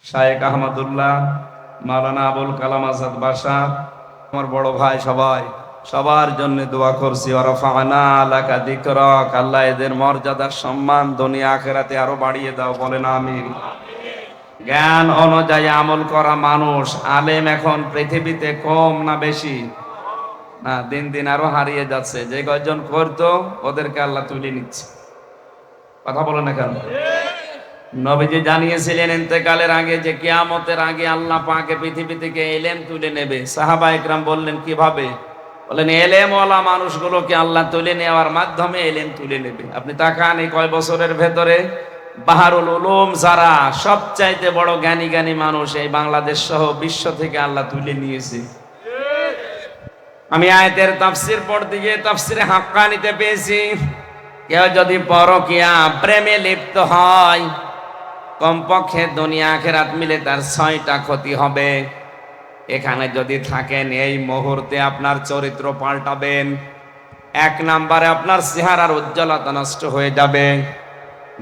শায়েখ আহমদুল্লাহ, মাওলানা আবুল কালাম আজাদ বাশা, আমার বড় ভাই, সবার জন্য দোয়া করছি। ওয়ারাফা'না লাকা যিকরাক, আল্লাহ এদের মর্যাদার সম্মান দুনিয়া আখিরাতে আরো বাড়িয়ে দাও, বলেন আমিন। জ্ঞান অনুযায়ী আমল করা মানুষ, আলেম এখন পৃথিবীতে কম না বেশি? না, দিন দিন আরো হারিয়ে যাচ্ছে। যে কয়জন করতো ওদেরকে আল্লাহ তুলে নিচ্ছে। কথা বলেন না কেন? নবীজি জানিয়েছিলেন ইন্তেকালের আগে যে কিয়ামতের আগে আল্লাহ পাকে পৃথিবী থেকে এলেম তুলে নেবে। সাহাবা ইকরাম বললেন কিভাবে? বলেন এলেম ওয়ালা মানুষগুলোকে আল্লাহ তুলে নেওয়ার মাধ্যমে এলেম তুলে নেবে। আপনি তাকান এই কয় বছরের ভেতরে বাহারুল উলুম যারা সবচাইতে বড় জ্ঞানী জ্ঞানী মানুষ এই বাংলাদেশ সহ বিশ্ব থেকে আল্লাহ তুলে নিয়েছে। আমি আয়াতের তাফসীর পড়তে গিয়ে তাফসীরে হাক্কানিতে পেয়েছি, কেউ যদি পরকিয়া প্রেমে লিপ্ত হয় কমপক্ষে দুনিয়া আখিরাত মিলে তার 6টা ক্ষতি হবে। এখানে যদি থাকেন এই মুহূর্তে আপনার চরিত্র পাল্টাবেন। 1 নম্বরে আপনার চেহারার উজ্জ্বলতা নষ্ট হয়ে যাবে।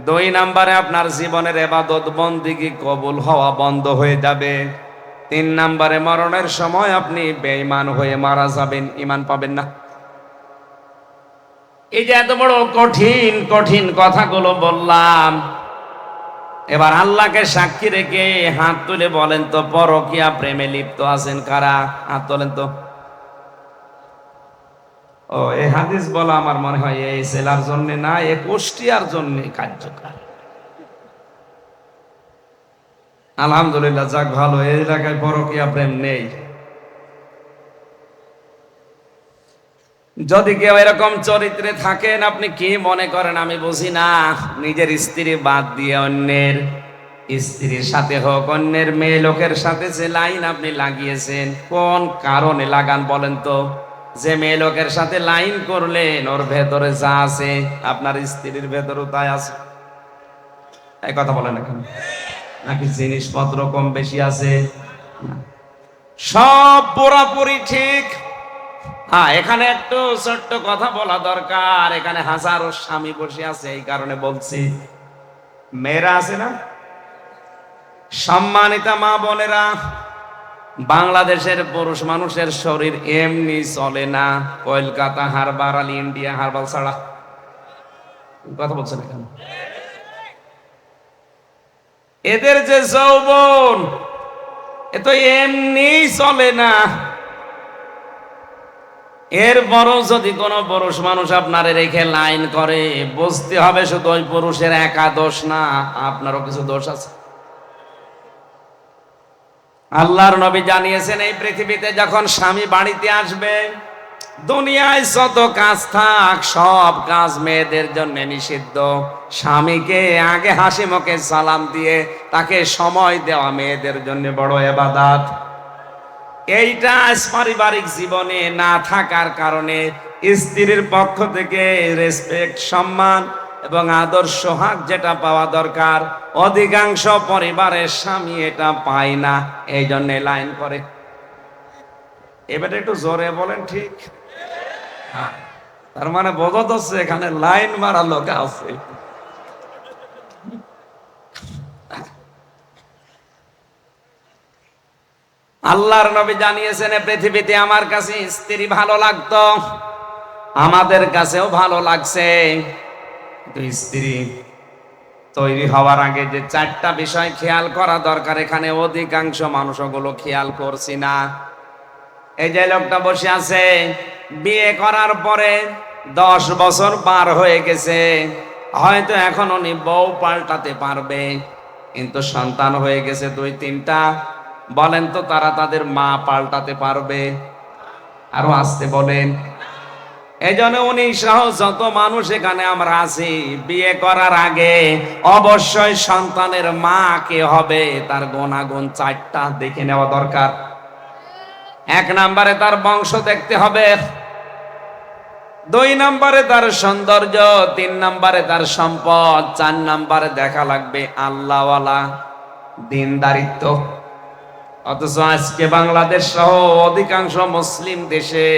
2 নম্বরে আপনার জীবনের ইবাদত বন্দেগী কবুল হওয়া বন্ধ হয়ে যাবে। 3 নম্বরে মরণের সময় আপনি বেঈমান হয়ে মারা যাবেন, ঈমান পাবেন না। এই যে এত বড় কঠিন কঠিন কথাগুলো বললাম, এবার আল্লাহকে সাক্ষী রেখে হাত তুলে বলেন তো পরকিয়া প্রেমে লিপ্ত আছেন কারা? হাত তোলেন তো। ও, এই হাদিস বলা আমার মনে হয় এই জেলার জন্য না, এই কুষ্টিয়ার জন্য কার্যকর। আলহামদুলিল্লাহ, যাক ভালো, এই এলাকায় পরকিয়া প্রেম নেই। যদি কেউ এরকম চরিত্রে থাকেন, আপনি কি মনে করেন আমি বুঝি না? নিজের স্ত্রী বাদ দিয়ে অন্যের স্ত্রীর সাথে হোক, অন্যের মেয়ে লোকের সাথে যে লাইন আপনি লাগিয়েছেন, কোন কারণে লাগান বলেন তো? যে মেয়ে লোকের সাথে লাইন করলেন ওর ভেতরে যা আছে আপনার স্ত্রীর ভেতরেও তাই আছে। এই কথা বলেন এখন, নাকি জিনিসপত্র কম বেশি আছে? সব পুরাপুরি ঠিক। হ্যাঁ, এখানে একটু ছোট্ট কথা বলা দরকার। এখানে হাজারো স্বামী বসে আছে, এই কারণে বলছি। মেয়েরা আছে না, সম্মানিতা মা বোনেরা, বাংলাদেশের পুরুষ মানুষের শরীর এমনি চলে না কলকাতা হারবার আর ইন্ডিয়া হারবাল ছাড়া। কথা বলছেন এখানে, এদের যে যৌবন এ তো এমনি চলে না। এরপরও যদি কোন পুরুষ মানুষ আপনারে রেখে লাইন করে, বুঝতে হবে শুধু ওই পুরুষের একা দোষ না, আপনারও কিছু দোষ আছে। আল্লাহর নবী জানিয়েছেন এই পৃথিবীতে যখন স্বামী বাড়িতে আসবে, দুনিয়ায় যত কাজ থাক সব কাজ মেয়েদের জন্য নিষিদ্ধ। স্বামীকে আগে হাসি মুখে সালাম দিয়ে তাকে সময় দেওয়া মেয়েদের জন্য বড় ইবাদত। এইটা পারিবারিক জীবনে না থাকার কারণে স্ত্রীর পক্ষ থেকে রেসপেক্ট, সম্মান এবং আদর সোহাগ যেটা পাওয়া দরকার অধিকাংশ পরিবারের স্বামী এটা পায় না, এই জন্য লাইন করে। এবারে একটু জোরে বলেন ঠিক। তার মানে বোঝা যাচ্ছে এখানে লাইন মারা লোক আছে। আল্লাহর নবী জানিয়েছেন পৃথিবীতে আমার কাছে স্ত্রী ভালো লাগতো, আমাদের কাছেও ভালো লাগছে। স্ত্রী তৈরি হওয়ার আগে যে 4টা বিষয় খেয়াল করা দরকার, এখানে অধিকাংশ মানুষ ওগুলো খেয়াল করছি না। এই যে লোকটা বসে আছে, বিয়ে করার পরে 10 বছর পার হয়ে গেছে, হয়তো এখন উনি বউ পাল্টাতে পারবে, কিন্তু সন্তান হয়ে গেছে 2-3টা। বলেন তো তারা তাদের মা পাল্টাতে পারবে? আরো আসতে বলেন। এই জন্য উনি সহ যত মানুষ এখানে আমরা আছি, বিয়ে করার আগে অবশ্যই সন্তানের মা কে হবে তার গুণাগুণ 4টা দেখে নেওয়া দরকার। 1 নম্বরে তার বংশ দেখতে হবে, 2 নম্বরে তার সৌন্দর্য, 3 নম্বরে তার সম্পদ, 4 নম্বরে দেখা লাগবে আল্লাহওয়ালা দিনদারিত্ব। অথচ আজকে বাংলাদেশ সহ অধিকাংশ মুসলিম দেশে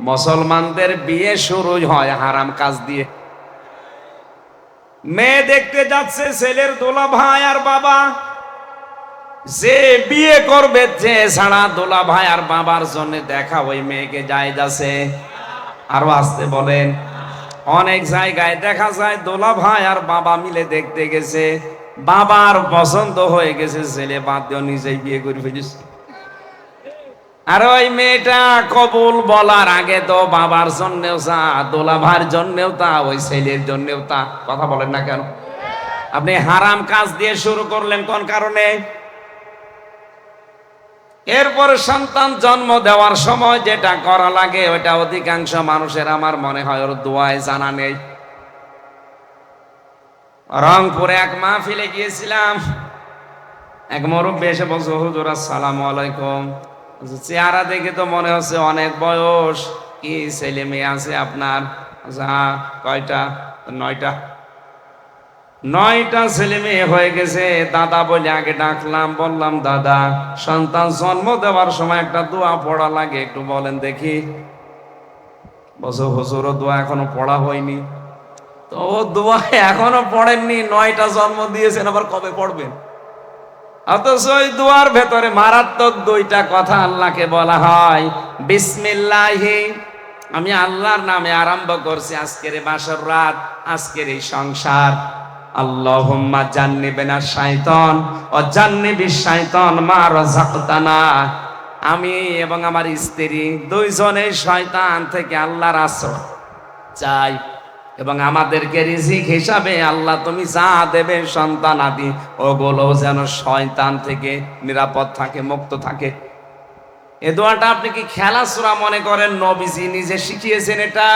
মুসলমানদের বিয়ে শুরু হয় হারাম কাজ দিয়ে। মেয়ে দেখতে যাচ্ছে ছেলের দোলা ভাই আর বাবা, যে বিয়ে করবে যে ছাড়া দোলা ভাই আর বাবার জন্য দেখা ওই মেয়েকে জায়েজ আছে? আরো আসতে বলেন। অনেক জায়গায় দেখা যায় দোলা ভাই আর বাবা মিলে দেখতে গেছে, বাবার পছন্দ হয়ে গেছে, ছেলে বাদ দিয়ে নিজেই বিয়ে করে ফেলেছে। আর ওই মেয়েটা কবুল বলার আগে তো বাবার জন্যেও তা, দোলা ভাইয়ের জন্যেও তা, ওই ছেলের জন্যেও তা। কথা বলেন না কেন? আপনি হারাম কাজ দিয়ে শুরু করলেন কোন কারণে? এরপরে সন্তান জন্ম দেওয়ার সময় যেটা করা লাগে ওইটা অধিকাংশ মানুষের আমার মনে হয় ওর দোয়ায় জানা নেই। রংপুরে এক মাহফিলে গিয়েছিলাম, এক মুরব্বি এসে বলছে, হুজুর আসসালামু আলাইকুম। চেহারা দেখে তো মনে হচ্ছে অনেক বয়স, কি ছেলে মেয়ে আছে আপনার? হ্যাঁ। কয়টা? 9টা। 9টা ছেলে মেয়ে হয়ে গেছে। দাদা বলে আগে ডাকলাম, বললাম দাদা সন্তান জন্ম দেওয়ার সময় একটা দোয়া পড়া লাগে, একটু বলেন দেখি। বছর হুজুর দোয়া এখনো পড়া হয়নি। তো ও দোয়া এখনো পড়েননি, 9টা জন্ম দিয়েছেন, আবার কবে পড়বেন? অথচ ওই দোয়ার ভেতরে মারাত্মক 2টা কথা আল্লাহকে বলা হয়, বিসমিল্লাহি, আমি আল্লাহর নামে আরম্ভ করছি আজকের এই বাসর রাত, আজকের এই সংসার। আল্লাহুম্মা জান্নিবিনা শাইতান ও জান্নিবিশ শাইতান মা রাযাকতানা, আমি এবং আমার স্ত্রী দুইজনে শয়তান থেকে আল্লাহর আশ্রয় চাই, এবং আমাদেরকে রিজিক হিসাবে আল্লাহ তুমি যা দেবে সন্তান আদি ওগুলো যেন শয়তান থেকে নিরাপদ থাকে, মুক্ত থাকে। এ দোয়াটা আপনি কি খেলাসূরা মনে করেন? নবীজি নিজে শিখিয়েছেন এটা।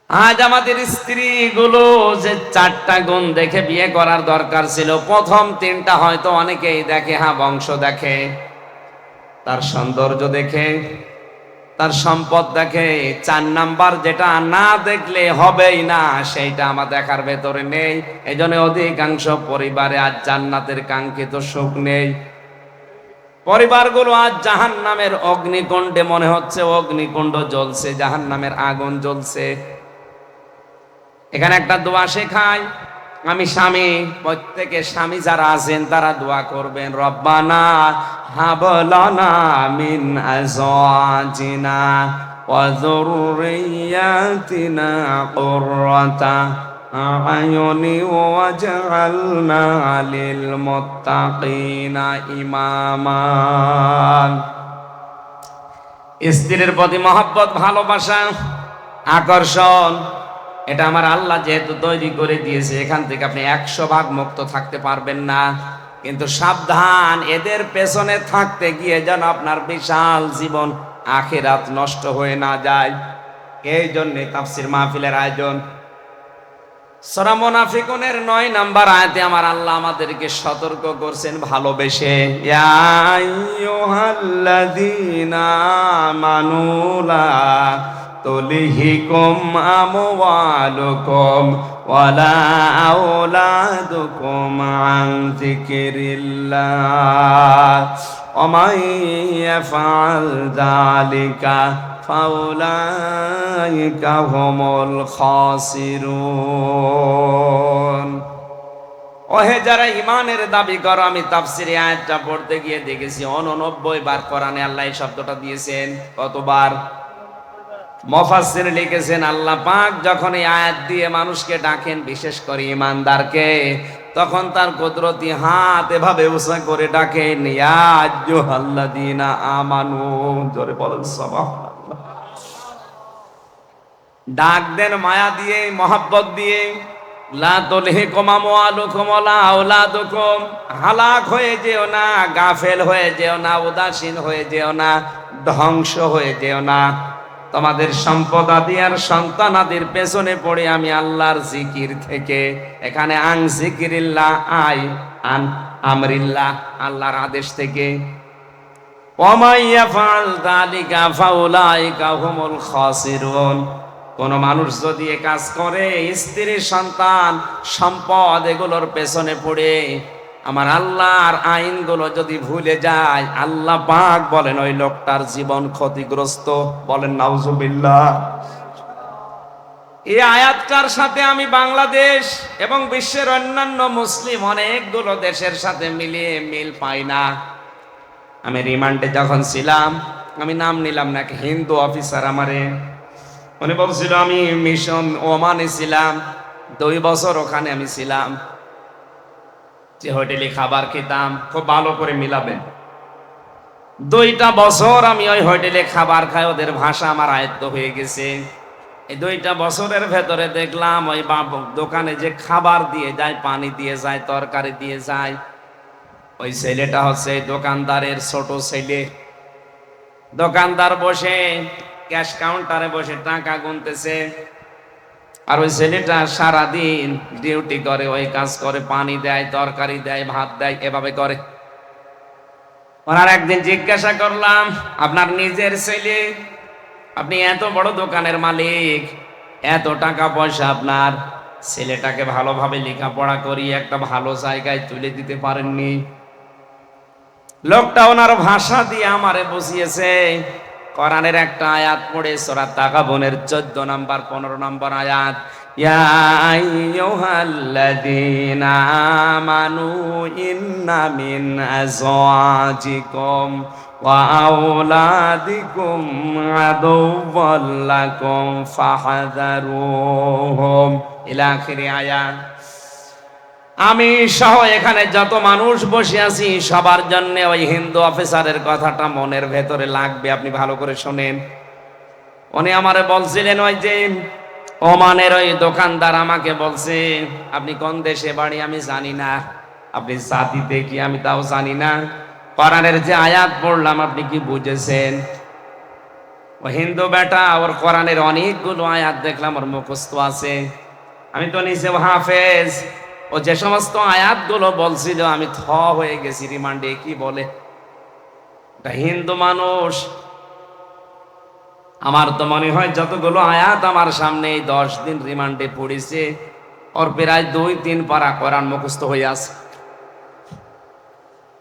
আজ আমাদের স্ত্রীগুলো যে 4টা গুণ দেখে বিয়ে করার দরকার ছিল, প্রথম 3টা হয়তো অনেকেই দেখে, হ্যাঁ বংশ দেখে, তার সৌন্দর্য দেখে, তার সম্পদ দেখে। 4 নাম্বার যেটা না দেখলে হবেই না, সেইটা আমার দেখার ভেতরে নেই। এই জন্য অধিকাংশ পরিবারে আজ জান্নাতের কাঙ্ক্ষিত সুখ নেই। পরিবারগুলো আজ জাহান্নামের অগ্নিকুণ্ডে, মনে হচ্ছে অগ্নিকুণ্ড জ্বলছে, জাহান্নামের আগুন জ্বলছে। এখানে একটা দোয়া শেখায়, আমি স্বামী, প্রত্যেকে স্বামী যারা আছেন তারা দোয়া করবেন, রব্বানা হাব লানা মিন আজওয়াজিনা ওয়া যুররিয়াতিনা কুররাতা আ'য়ুনি ওয়াজআলনা লিল মুত্তাকিনা ইমামা। স্ত্রীর প্রতি মহব্বত, ভালোবাসা, আকর্ষণ, এটা আমার আল্লাহ যেহেতু তৈরি করে দিয়েছে, এখান থেকে আপনি 100 ভাগ মুক্ত থাকতে পারবেন না। কিন্তু সাবধান, এদের পেছনে থাকতে গিয়ে যেন আপনার বিশাল জীবন আখিরাত নষ্ট হয়ে না যায়। এই জন্য তাফসীর মাহফিলের আয়োজন। সূরা মুনাফিকুনের 9 নাম্বার আয়াতে আমার আল্লাহ আমাদেরকে সতর্ক করছেন ভালোবেসে, ইয়া আইয়ুহাল্লাযীনা আমানু লা তুলহিকুম আমওয়ালুকুম ওয়ালা আওলাদুকুম আন যিকরিল্লাহ ওয়া মান ইয়াফআল যালিকা ফাউলাইকা হুমুল খাসিরুন। ওহে যারা ঈমানের দাবি করো, আমি তাফসীরে আয়াতটা পড়তে গিয়ে দেখেছি 89 বার কোরআনে আল্লাহ এই শব্দটা দিয়েছেন। কতবার? মুফাসসির লিখেছেন আল্লাহ পাক যখন এই আয়াত দিয়ে মানুষকে ডাকেন, বিশেষ করে ঈমানদারকে, তখন তার কুদরতি হাত এভাবে উঁচা করে ডাকেন, ইয়া আইয়ুহাল্লাযীনা আমানু। জোরে বলেন সুবহানাল্লাহ। ডাক দেন মায়া দিয়ে, মহব্বত দিয়ে। লা তুলহিকুম আমওয়ালুকুম ওয়ালা আওলাদুকুম, হালাক হয়ে যেও না, গাফেল হয়ে যেও না, উদাসীন হয়ে যেও না, ধ্বংস হয়ে যেও না। তোমাদের সম্পদ আদি আর সন্তান আদির পেছনে পড়ে আমি আল্লাহর জিকির থেকে, এখানে আন জিকিরিল্লাহ, আই আন আমরিল্লাহ, আল্লাহর আদেশ থেকে। ওয়া মান ইয়াফআল যালিকা ফাউলাইকা হুমুল খাসিরুন। কোন মানুষ যদি এ কাজ করে, স্ত্রী, সন্তান, সম্পদ এগুলোর পেছনে পড়ে আমার আল্লাহর আইনগুলো যদি ভুলে যায়, আল্লাহ পাক বলেন ওই লোকটার জীবন ক্ষতিগ্রস্ত। বলেন নাউজুবিল্লাহ। এই আয়াতটার সাথে আমি বাংলাদেশ এবং বিশ্বের অন্যান্য মুসলিম অনেকগুলো দেশের সাথে মিলিয়ে মিল পাই না। আমি রিমান্ডে যখন ছিলাম, আমি নাম নিলাম না, এক হিন্দু অফিসার আমারে উনি বলছিল, আমি মিশন ওমানে ছিলাম 2 বছর, ওখানে আমি ছিলাম, যে হোটেলে খাবার খেতাম, খুব ভালো করে মিলাবেন, 2টা বছর আমি ওই হোটেলে খাবার খাই, ওদের ভাষা আমার আয়ত্ত হয়ে গেছে। এই 2টা বছরের ভেতরে দেখলাম ওই দোকানে যে খাবার দিয়ে যায়, পানি দিয়ে যায়, তরকারি দিয়ে যায়, ওই ছেলেটা হচ্ছে দোকানদারের ছোট ছেলে। দোকানদার বসে ক্যাশ কাউন্টারে বসে টাকা গুনতেছে, আর ওই ছেলেটা সারাদিন ডিউটি করে, ওই কাজ করে, পানি দেয়, তরকারি দেয়, ভাত দেয়, এভাবে করে। ওনার একদিন জিজ্ঞাসা করলাম, আপনার নিজের ছেলে, আপনি এত বড় দোকানের মালিক, এত টাকা পয়সা, আপনার ছেলেটাকে ভালোভাবে লেখাপড়া করিয়ে একটা ভালো জায়গায় তুলে দিতে পারেননি? লোকটা ওনার ভাষা দিয়ে আমারে বুঝিয়েছে। কোরআনের একটা আয়াত পড়ে, সূরা তাগাবুনের 14 নম্বর 15 নম্বর আয়াত, ইয়া আইয়ুহাল্লাযীনা আমানু ইন্না মিন আজওয়াজিকুম ওয়া আওলাদিকুম আদুওয়াল লাকুম ফাহযারুহুম, ইলা আখিরি আয়াত। আমি সহ এখানে যত মানুষ বসে আছি সবার জন্য ওই হিন্দু অফিসারের কথাটা মনের ভেতরে লাগবে, আপনি ভালো করে শোনেন। উনি আমারে বলছিলেন, ওই যে ওমানের ওই দোকানদার আমাকে বলছে, আপনি কোন দেশে বাড়ি আমি জানি না, আপনি জাতিতে কি আমি তাও জানি না, কোরআনের যে আয়াত পড়লাম আপনি কি বুঝেছেন? ও হিন্দু বেটা, ওর কোরআনের অনেকগুলো আয়াত দেখলাম ওর মুখস্থ আছে, আমি তো নিজে হাফেজ। ও যে সমস্ত আয়াতগুলো বলছিল আমি থ হয়ে গেছি, রিমান্ডে কি বলে, এটা হিন্দু মানুষ। আমার তো মনে হয় যতগুলো আয়াত আমার সামনে এই 10 দিন রিমান্ডে পড়েছে, ওর প্রায় 2-3 পারা কোরআন মুখস্থ হয়ে আছে।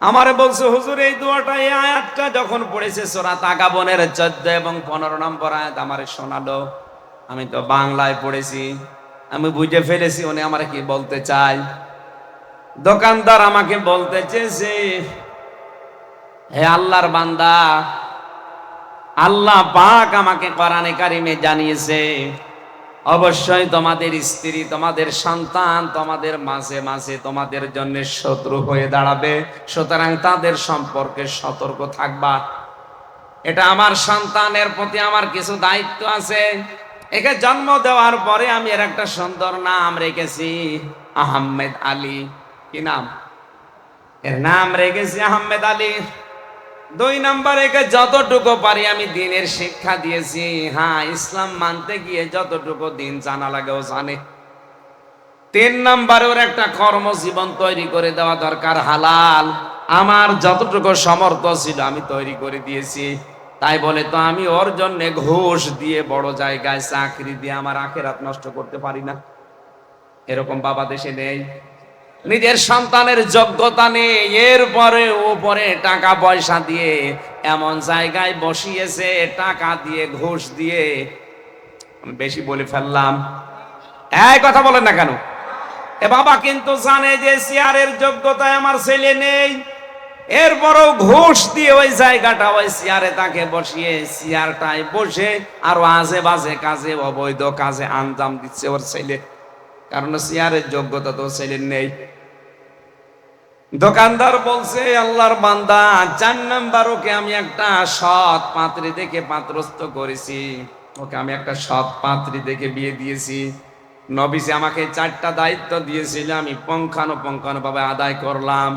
আমারে বলছে, হুজুর এই দোয়াটা, এই আয়াতটা যখন পড়েছে সূরা তাগাবুনের 14 এবং 15 নম্বর আয়াত আমারে শোনালো, আমি তো বাংলায় পড়েছি, আমি বুঝে ফেলেছি উনি আমারে কি বলতে চায়। দোকানদার আমাকে বলতে চেয়েছে, হে আল্লাহর বান্দা, আল্লাহ পাক আমাকে কোরআনে কারিমে জানিয়েছে অবশ্যই তোমাদের স্ত্রী, তোমাদের সন্তান তোমাদের মাঝে মাঝে তোমাদের জন্য শত্রু হয়ে দাঁড়াবে, সুতরাং তাদের সম্পর্কে সতর্ক থাকবা। এটা আমার সন্তানের প্রতি আমার কিছু দায়িত্ব আছে। একে জন্ম দেওয়ার পরে আমি এর একটা সুন্দর নাম রেখেছি, আহমেদ আলী। কি নাম? এর নাম রেখেছি আহমেদ আলী। 2 নম্বর, একে যতটুকু পারি আমি দিনের শিক্ষা দিয়েছি। হ্যাঁ, ইসলাম মানতে গিয়ে যতটুকু দিন জানা লাগে ও জানে। 3 নম্বরে, ওর একটা কর্মজীবন তৈরি করে দেওয়া দরকার, হালাল। আমার যতটুকু সামর্থ্য ছিল আমি তৈরি করে দিয়েছি। তাই বলে তো আমি ওর জন্য ঘুষ দিয়ে বড় জায়গায় চাকরি দিয়ে আমার আখিরাত নষ্ট করতে পারি না। এরকম বাবা দেশে নেই। নিজের সন্তানের যোগ্যতা নেই, এরপরে উপরে টাকা পয়সা দিয়ে এমন জায়গায় বসিয়েছে, টাকা দিয়ে, ঘুষ দিয়ে। বেশি বলে ফেললাম, এই কথা বলেন না কেন? এ বাবা কিন্তু জানে যে চেয়ারের যোগ্যতায় আমার ছেলে নেই, এরপরও ঘুষ দিয়ে ওই জায়গাটা, ওই চেয়ারে তাকে বসিয়ে চেয়ারটায় বসে আরো আজে বাজে কাজে, অবৈধ কাজে আঞ্জাম দিচ্ছে ওর ছেলে, কারণ চেয়ারের যোগ্যতা তো ছেলের নেই। দোকানদার বলছে, আল্লাহর বান্দা, 4 নাম্বার, ওকে আমি একটা সৎ পাত্রী দেখে পাত্রস্থ করেছি, ওকে আমি একটা সৎ পাত্রী দেখে বিয়ে দিয়েছি। নবীজি আমাকে 4টা দায়িত্ব দিয়েছিল, আমি পুঙ্খানুপুঙ্খানু ভাবে আদায় করলাম।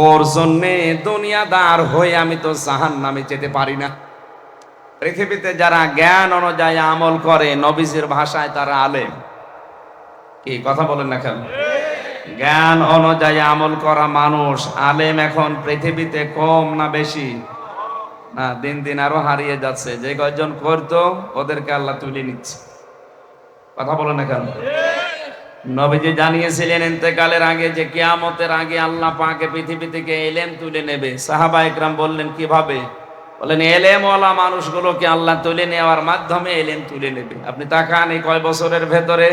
ওর জন্যে দুনিয়াদার হয়ে আমি তো জাহান্নামে যেতে পারি না। পৃথিবীতে যারা জ্ঞান অনুযায়ী আমল করে, নবীজির ভাষায় তারা আলেম। কি কথা বলেন না কেন? জ্ঞান অনুযায়ী আমল করা মানুষ, আলেম এখন পৃথিবীতে কম না বেশি? না, দিন দিন আরো হারিয়ে যাচ্ছে। যে কয়জন করতো ওদেরকে আল্লাহ তুলে নিচ্ছে। কথা বলেন না কেন? নবীজি জানিয়েছিলেন ইন্তেকালের আগে যে কিয়ামতের আগে আল্লাহ পাক পৃথিবী থেকে ইলম তুলে নেবে। সাহাবা ইকরাম বললেন, কিভাবে? বলেন এলেমওয়ালা মানুষগুলোকে আল্লাহ তুলে নেওয়ার মাধ্যমে এলেম তুলে নেবে। আপনি তাকান এই কয় বছরের ভেতরে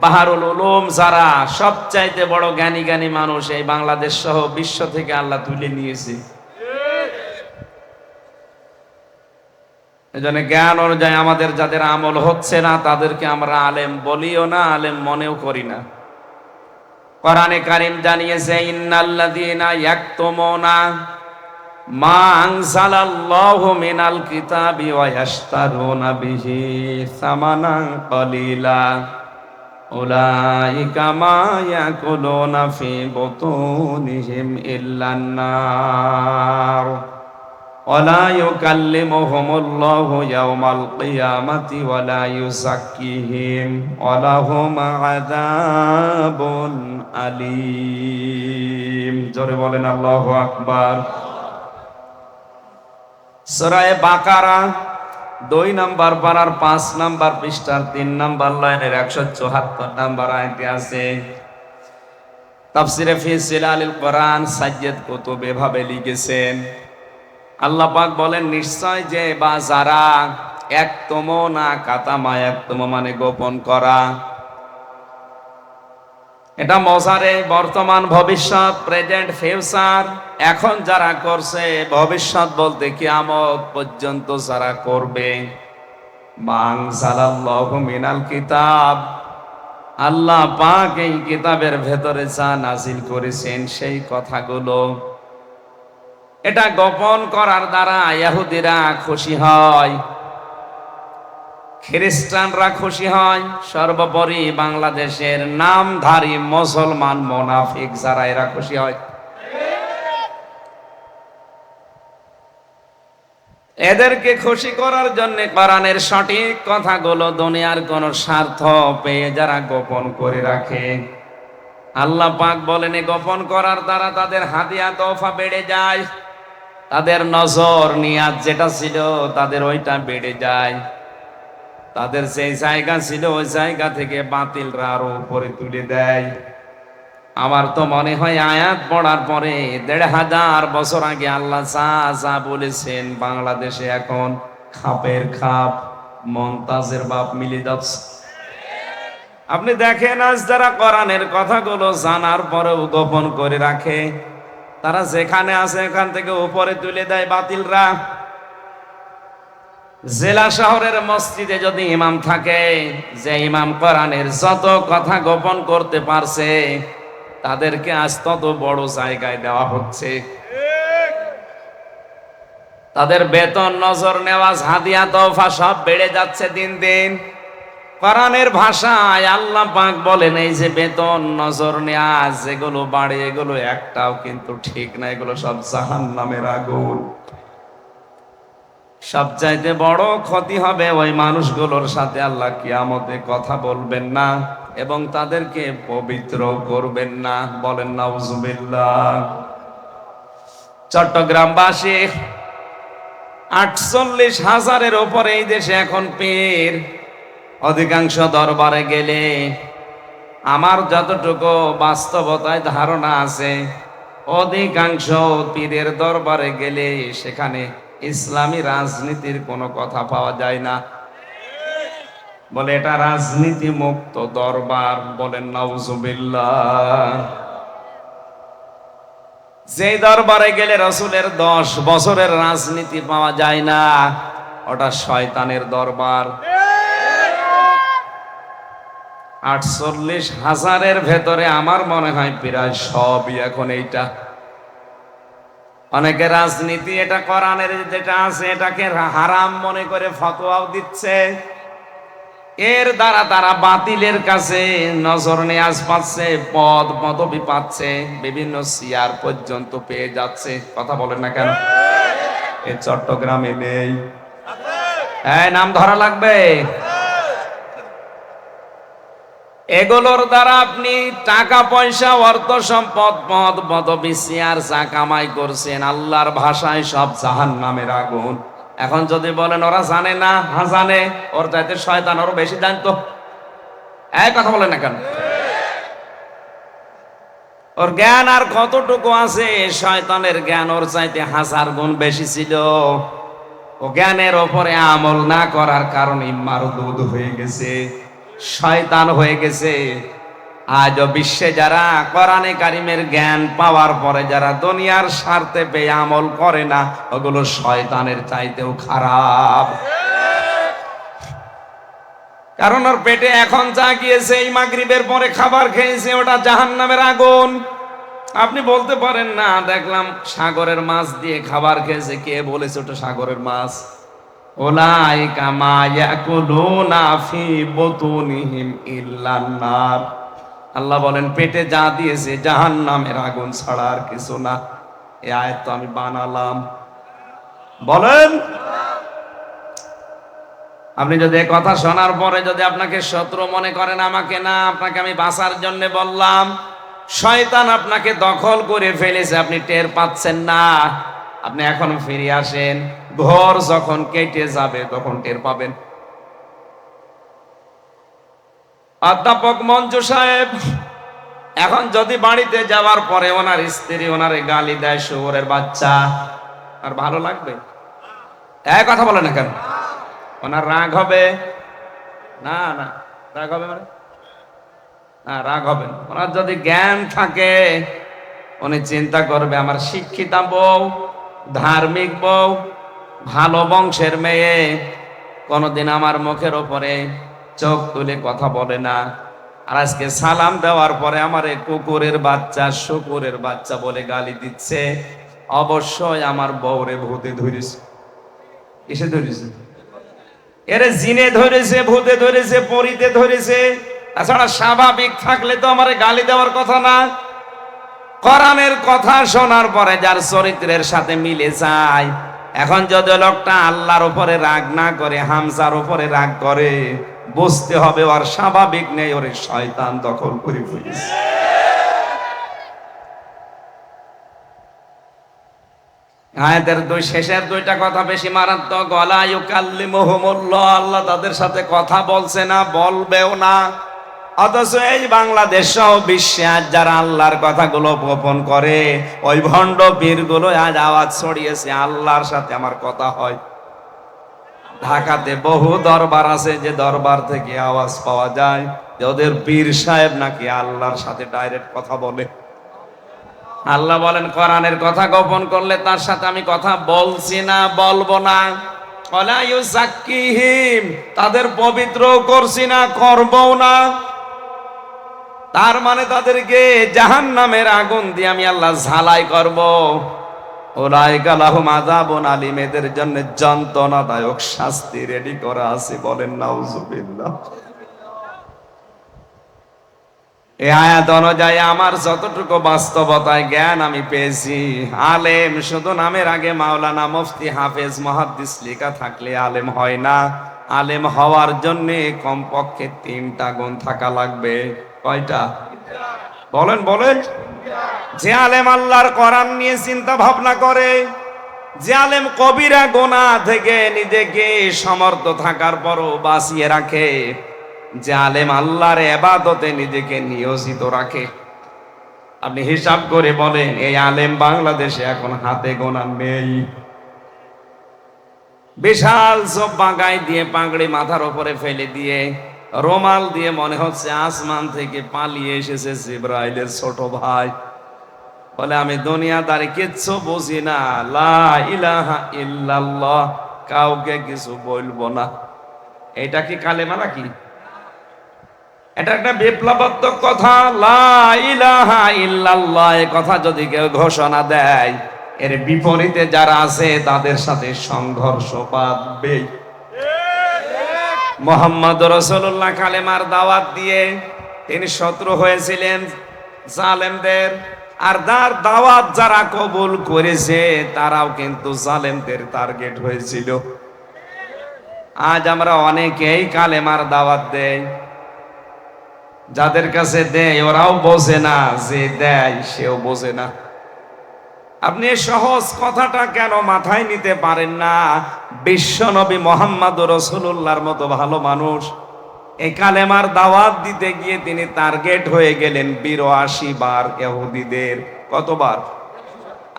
বাহারুল উলুম যারা সবচাইতে বড় জ্ঞানী জ্ঞানী মানুষ এই বাংলাদেশ সহ বিশ্ব থেকে আল্লাহ তুলে নিয়েছে। এজন্য জ্ঞান অনুযায়ী আমাদের যাদের আমল হচ্ছে না তাদেরকে আমরা আলেম বলিও না, আলেম মনেও করি না। কোরআনে কারীম জানিয়েছে ইন্নাল্লাযীনা ইয়াকতুমুনা মা আনজালাল্লাহু মিনাল কিতাবি ওয়া ইয়াশতারুনা বিহি সামানান কালিলা উলাইকা মা ইয়াকুলুনা ফি বুতুনিহিম ইল্লান নার ওয়ালা ইউকাল্লিমুহুমুল্লাহু ইয়াওমাল কিয়ামাতি ওয়ালা ইউযাক্কিহিম ওয়ালাহুম আযাবুন আলীম। জোরে বলেন আল্লাহু আকবার। সূরা বাকারা 2 নম্বর পারার 5 নম্বর পৃষ্ঠার 3 নম্বর লাইনের 174 নম্বর আয়াতে আছে। তাফসিরে ফি সিলালিল কোরআন সাইয়্যিদ কুতুব এভাবে লিখেছেন, আল্লাহ পাক বলেন নিশ্চয় যে বা যারা একতমনা কাতামা, একতম মানে গোপন করা, এটা মজারে বর্তমান ভবিষ্যৎ প্রেজেন্ট ফিউচার। এখন যারা করছে, ভবিষ্যৎ বলতে কিয়ামত পর্যন্ত যারা করবে। মানজালাল্লাহু মিনাল কিতাব, আল্লাহ পাক এই কিতাবের ভেতরে যা নাজিল করেছেন সেই কথাগুলো, এটা গোপন করার দ্বারা ইহুদিরা খুশি হয়, খ্রিস্টানরা খুশি হয়, সর্বোপরি বাংলাদেশের নামধারী মুসলমান মুনাফিক যারা এরা খুশি হয়। এদেরকে খুশি করার জন্য কোরআনের সঠিক কথাগুলো দুনিয়ার কোন স্বার্থ পেয়ে যারা গোপন করে রাখে, আল্লাহ পাক বলেন গোপন করার দ্বারা তাদের হাদিয়া তোফা বেড়ে যায়, তাদের নজর নিয়াত যেটা ছিল তাদের ওইটা বেড়ে যায়, তাদের সেই জায়গা ছিল ওই জায়গা থেকে বাতিলরা আরো উপরে তুলে দেয়। আমার তো মনে হয় আয়াত পড়ার পরে ১৫০০ বছর আগে আল্লাহ যা বলেছেন বাংলাদেশে এখন খাপের খাপ, মমতাজের বাপ মিলে যাচ্ছে। আপনি দেখেন আজ যারা কোরআনের কথাগুলো জানার পরেও গোপন করে রাখে, তারা যেখানে আছে এখান থেকে উপরে তুলে দেয় বাতিলরা। জেলা শহরের মসজিদে যদি ইমাম থাকে, যে ইমাম কোরআনের যত কথা গোপন করতে পারছে তাদেরকে আজ তত বড় জায়গায় দেওয়া হচ্ছে। তাদের বেতন, নজর নেওয়াজ, হাদিয়া তোফা সব বেড়ে যাচ্ছে দিন দিন। কোরআনের ভাষায় আল্লাহ পাক বলেন এই যে বেতন, নজর নেওয়াজ যেগুলো বাড়ে এগুলো একটাও কিন্তু ঠিক না, এগুলো সব জাহান্নামের আগুন। সবচাইতে বড় ক্ষতি হবে ওই মানুষগুলোর সাথে আল্লাহ কিয়ামতে কথা বলবেন না এবং তাদেরকে পবিত্র করবেন না। বলেন নাউজুবিল্লাহ। চট্টগ্রামবাসী ৪৮,০০০-এর উপরে এই দেশে এখন পীর। অধিকাংশ দরবারে গেলে আমার যতটুকু বাস্তবতায় ধারণা আছে, অধিকাংশ পীরের দরবারে গেলে সেখানে ইসলামী রাজনীতির কোনো কথা পাওয়া যায় না। বলে এটা রাজনীতি মুক্ত দরবার। বলেন নাউজুবিল্লাহ। যে দরবারে গেলে রাসূলের ১০ বছরের রাজনীতি পাওয়া যায় না, ওটা শয়তানের দরবার। ৪৮,০০০-এর ভেতরে আমার মনে হয় প্রায় সবই এখন এইটা। অনেকে রাজনীতি এটা কোরআনের যেটা আছে এটাকে হারাম মনে করে ফতোয়াও দিচ্ছে। এর দ্বারা তারা বাতিলের কাছে নজর নেয়াজ পাচ্ছে, পদ পদবি পাচ্ছে, বিভিন্ন চেয়ার পর্যন্ত পেয়ে যাচ্ছে। কথা বলেন না কেন? এই চট্টগ্রামে নেই? হ্যাঁ, নাম ধরা লাগবে। এগুলোর দ্বারা আপনি টাকা পয়সা, অর্থ সম্পদ, পদ পদবি, চেয়ার যা কামাই করছেন, আল্লাহর ভাষায় সব জাহান্নামের আগুন। এখন যদি বলেন ওরা জানে না, হ্যাঁ জানে, ওর চাইতে শয়তান ওর বেশি জানতো। এই কথা বলেন না কেন? ওর জ্ঞান আর কতটুকু আছে? শয়তানের জ্ঞান ওর চাইতে ১০০০ গুণ বেশি ছিল। ও জ্ঞানের ওপরে আমল না করার কারণে মারদুদ হয়ে গেছে, শয়তান হয়ে গেছে। আজও বিশ্বে যারা কোরআনে কারিমের জ্ঞান পাওয়ার পরে যারা দুনিয়ার স্বার্থে পেয়ে আমল করে না, ওগুলো শয়তানের চাইতেও খারাপ। কারণ ওর পেটে এখন যা গিয়েছে, এই মাগরিবের পরে খাবার খেয়েছে, ওটা জাহান্নামের আগুন। আপনি বলতে পারেন না, দেখলাম সাগরের মাছ দিয়ে খাবার খেয়েছে। কে বলেছে ওটা সাগরের মাছ? উলাইকা মা ইয়াকুলুনা ফি বুতুনিহিম ইল্লান নার। আল্লাহ বলেন পেটে যা দিয়েছে জাহান্নামের আগুন ছাড়া আর কিছু না। এই আয়াত তো আমি বানালাম। বলেন, আপনি যদি কথা শোনার পরে যদি আপনাকে শত্রু মনে করেন, আমাকে না, আপনাকে আমি বাঁচার জন্য বললাম। শয়তান আপনাকে দখল করে ফেলেছে, আপনি টের পাচ্ছেন না। আপনি এখন ফিরে আসেন, ঘর যখন কেটে যাবে তখন টের পাবেন। অধ্যাপক মঞ্জু সাহেব এখন যদি বাড়িতে যাওয়ার পরে ওনার স্ত্রী ওনারে গালি দেয়, শুয়োরের বাচ্চা, আর ভালো লাগবে? এক কথা বলে না কেন? ওনার রাগ হবে না? না রাগ হবে মানে না, রাগ হবে না। ওনার যদি জ্ঞান থাকে, উনি চিন্তা করবে আমার শিক্ষিতা বউ, ধার্মিক বউ, ভালো বংশের মেয়ে, কোনদিন আমার মুখের ওপরে চোখ তুলে কথা বলে না। আর আজকে সালাম দেওয়ার পরে আমারে কুকুরের বাচ্চা, শুকুরের বাচ্চা বলে গালি দিচ্ছে। অবশ্যই আমার বউরে ভূতে ধরেছে। কিসে ধরেছে? এরে জিনে ধরেছে, ভূতে ধরেছে, পরিতে ধরেছে। তাছাড়া স্বাভাবিক থাকলে তো আমারে গালি দেওয়ার কথা না। কোরআনের কথা শোনার পরে যার চরিত্রের সাথে মিলে যায়, এখন যদি লোকটা আল্লাহর উপরে রাগ না করে হামজার উপরে রাগ করে, বুঝতে হবে ওর স্বাভাবিক নেই, ওরে শয়তান দখল করে ফেলেছে। আয়াতের শেষের দুইটা কথা বেশি মারাত্মক। ওয়ালা ইউকাল্লিমুহুমুল্লাহ, আল্লাহ তাদের সাথে কথা বলছে না, বলবেও না। অথচ এই বাংলাদেশ সহ বিশ্বে আজ যারা আল্লাহর কথাগুলো গোপন করে, ওই ভণ্ড পীরগুলো আজ আওয়াজ ছড়িয়েছে, আল্লাহর সাথে আমার কথা হয়। ঢাকাতে বহু দরবার আছে, যে দরবার থেকে আওয়াজ পাওয়া যায় যে ওদের পীর সাহেব নাকি আল্লাহর সাথে ডাইরেক্ট কথা বলে। আল্লাহ বলেন কোরআনের কথা গোপন করলে তার সাথে আমি কথা বলছি না, বলবো না। ওয়ালা ইউযাক্কিহিম, তাদের পবিত্র করছি না, করবও না। তার মানে তাদেরকে জাহান্নামের আগুন দিয়ে আমি আল্লাহ ঝালাই করব। উলাইকা লাহুম আযাবুন আলীম, এদের জন্য যন্ত্রণাদায়ক শাস্তি রেডি করা আছে। বলেন নাউযুবিল্লাহ। এই আয়াত অনুযায়ী আমার যতটুকু বাস্তবতায় জ্ঞান আমি পেয়েছি, আলেম শুধু নামের আগে মাওলানা, মুফতি, হাফেজ, মুহাদ্দিস লেখা থাকলে আলেম হয় না। আলেম হওয়ার জন্য কমপক্ষে 3টা গুণ থাকা লাগবে। কয়টা? বলেন বলেন। যে আলেম আল্লাহর কোরআন নিয়ে চিন্তা ভাবনা করে, যে আলেম কবিরা গুনাহ থেকে নিজেকে সমর্থ থাকার পরও বাঁচিয়ে রাখে, যে আলেম আল্লাহর ইবাদতে নিজেকে নিয়োজিত রাখে। আপনি হিসাব করে বলেন, এই আলেম বাংলাদেশে এখন হাতে গোনা নেই। বিশাল জব্বা গায়ে দিয়ে, পাগড়ি মাথার উপরে ফেলে দিয়ে, রুমাল দিয়ে মনে হচ্ছে আসমান থেকে পালিয়ে এসেছে জিবরাইলের ছোট ভাই। বলে আমি দুনিয়াদারি কিচ্ছু বুঝি না, লা ইলাহা ইল্লাল্লাহ, কাউকে কিছু বলবো না। এটা কি কালেমা নাকি? এটা একটা বিপ্লবাত্মক কথা। লা ইলাহা ইল্লাল্লাহ এই কথা যদি কেউ ঘোষণা দেয়, এর বিপরীতে যারা আছে তাদের সাথে সংঘর্ষ বাঁধবে। মুহাম্মদ রাসূলুল্লাহ কালেমার দাওয়াত দিয়ে তিনি শত্রু হয়েছিলেন জালেমদের, আর তার দাওয়াত যারা কবুল করেছে তারাও কিন্তু জালেমদের টার্গেট হয়েছিল। আজ আমরা অনেকেই কালেমার দাওয়াত দেই, যাদের কাছে দেয় ওরাও বোঝে না, যে দেয় সেও বোঝে না। আপনি সহজ কথাটা কেন মাথায় নিতে পারেন না? বিশ্বনবী মুহাম্মদ রাসূলুল্লাহর মতো ভালো মানুষ এই কালেমার দাওয়াত দিতে গিয়ে তিনি টার্গেট হয়ে গেলেন 82 বার ইহুদিদের। কতবার?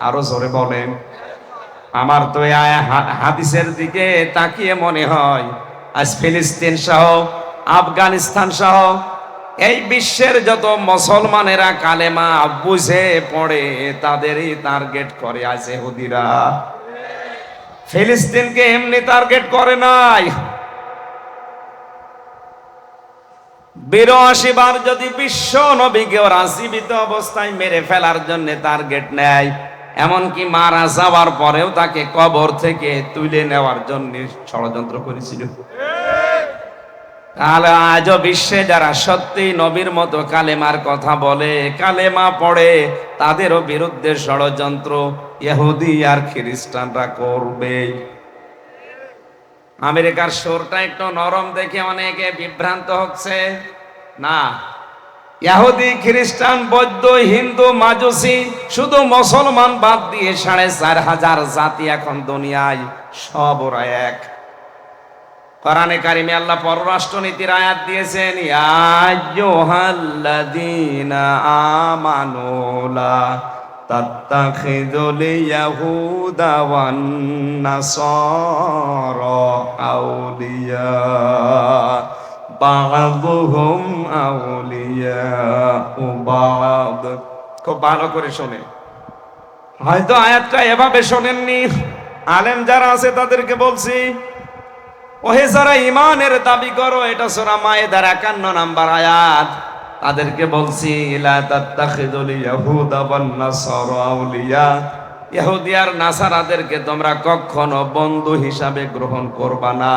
আরো জোরে বলেন। আমার তো হাদিসের দিকে তাকিয়ে মনে হয় আজ ফিলিস্তিন সহ আফগানিস্তান সহ এই বিশ্বের যত মুসলমানেরা কালেমা বুঝে পড়ে তাদেরই টার্গেট করে আজ ইহুদিরা। ফিলিস্তিনকে এমনি টার্গেট করে নাই। 82 বার যদি বিশ্ব নবীকে ওরা জীবিত অবস্থায় মেরে ফেলার জন্য টার্গেট নেয়, এমনকি মারা যাওয়ার পরেও তাকে কবর থেকে তুলে নেওয়ার জন্য ষড়যন্ত্র করেছিল। তাহলে আজও বিশ্বে যারা সত্যি নবীর মতো কালেমার কথা বলে, কালেমা পড়ে, তাদেরও বিরুদ্ধে ষড়যন্ত্র ইহুদি আর খ্রিস্টানরা করবে। আমেরিকার সুরটা একটু নরম দেখে অনেকে বিভ্রান্ত হচ্ছে। না, ইহুদি খ্রিস্টান বৌদ্ধ হিন্দু মাজুসি শুধু মুসলমান বাদ দিয়ে 4500 জাতি এখন দুনিয়ায়, সব ওরা এক। কোরআনে কারিমে আল্লাহ পররাষ্ট্রনীতির আয়াত দিয়েছেন, ইয়া আইয়ুহাল্লাযীনা আমানু লা তাত্তাখিযুল ইয়াহুদা ওয়ান নাসারা আউলিয়া বা'দুহুম আউলিয়াউ বা'দ। খুব ভালো করে শোনে, হয়তো আয়াতটা এভাবে শোনেননি। আলেম যারা আছে তাদেরকে বলছি, ওহে যারা ইমানের দাবি করো, এটা সূরা মায়েদার 51 নাম্বার আয়াত, তাদেরকে বলছি লা তাত্তাখিযুল ইয়াহুদা ওয়ান নাসারা আউলিয়া, ইহুদি আর নাসারাদেরকে তোমরা কখনো বন্ধু হিসাবে গ্রহণ করবা না।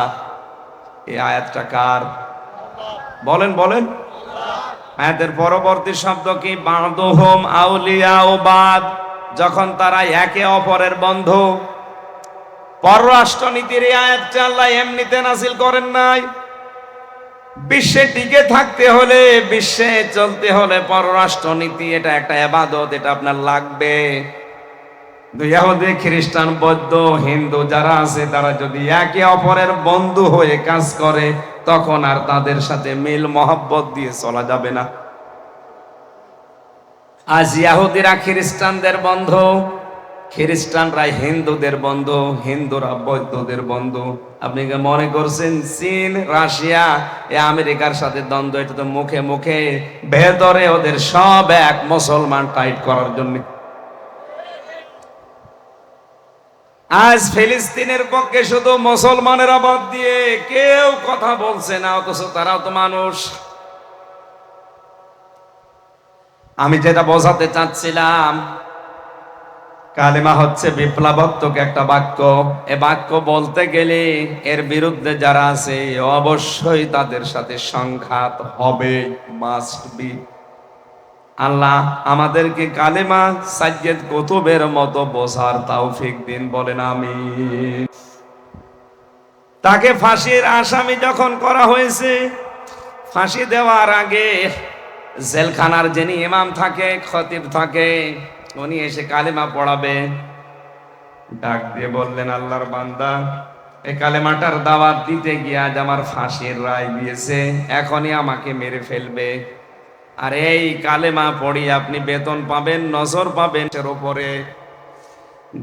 এই আয়াতটা কার? বলেন বলেন। আয়াতের পরবর্তী শব্দ কি? বা'দুহুম আউলিয়াউ বা'দ, যখন তারা একে অপরের বন্ধু। পররাষ্ট্রনীতির এই আয়াতটা আল্লাহ এমনিতে নাযিল করেন নাই। বিশ্বে টিকে থাকতে হলে, বিশ্বে চলতে হলে পররাষ্ট্রনীতি এটা একটা ইবাদত, এটা আপনার লাগবে। ইহুদি খ্রিস্টান বৌদ্ধ হিন্দু যারা আছে তারা যদি একে অপরের বন্ধু হয়ে কাজ করে, তখন আর তাদের সাথে মিল মহব্বত দিয়ে চলা যাবে না। আজ ইহুদিরা খ্রিস্টানদের বন্ধু, খ্রিস্টানরা হিন্দুদের বন্ধু, হিন্দুরা বৌদ্ধদের বন্ধু। আপনি কি মনে করছেন চীন রাশিয়া আমেরিকার সাথে দ্বন্দ্ব? এটা তো মুখে মুখে, ভেতরে ওদের সব এক, মুসলমান টাইট করার জন্য। আজ ফিলিস্তিনের পক্ষে শুধু মুসলমানের বাদ দিয়ে কেউ কথা বলছে না, অথচ তারাও তো মানুষ। আমি যেটা বোঝাতে চাচ্ছিলাম, কালেমা হচ্ছে বিপ্লবাত্মক একটা বাক্য। এ বাক্য বলতে গেলে এর বিরুদ্ধে যারা আছে অবশ্যই তাদের সাথে সংঘাত হবে, মাস্ট বি। আল্লাহ আমাদেরকে কালেমা সাজ্জেদ কুতুবের মতো বোঝার তৌফিক দিন, বলেন আমিন। তাকে ফাঁসির আসামি যখন করা হয়েছে, ফাঁসি দেওয়ার আগে জেলখানার যিনি ইমাম থাকে, খতিব থাকে, উনি এসে কালেমা পড়াবে। ডাক দিয়ে বললেন, আল্লাহর বান্দা, এই কালেমাটার দাওয়াত দিতে গিয়ে আজ আমার ফাঁসির রায় দিয়েছে, এখনই আমাকে মেরে ফেলবে। আর এই কালেমা পড়ি আপনি বেতন পাবেন, নজর পাবেন এর উপরে।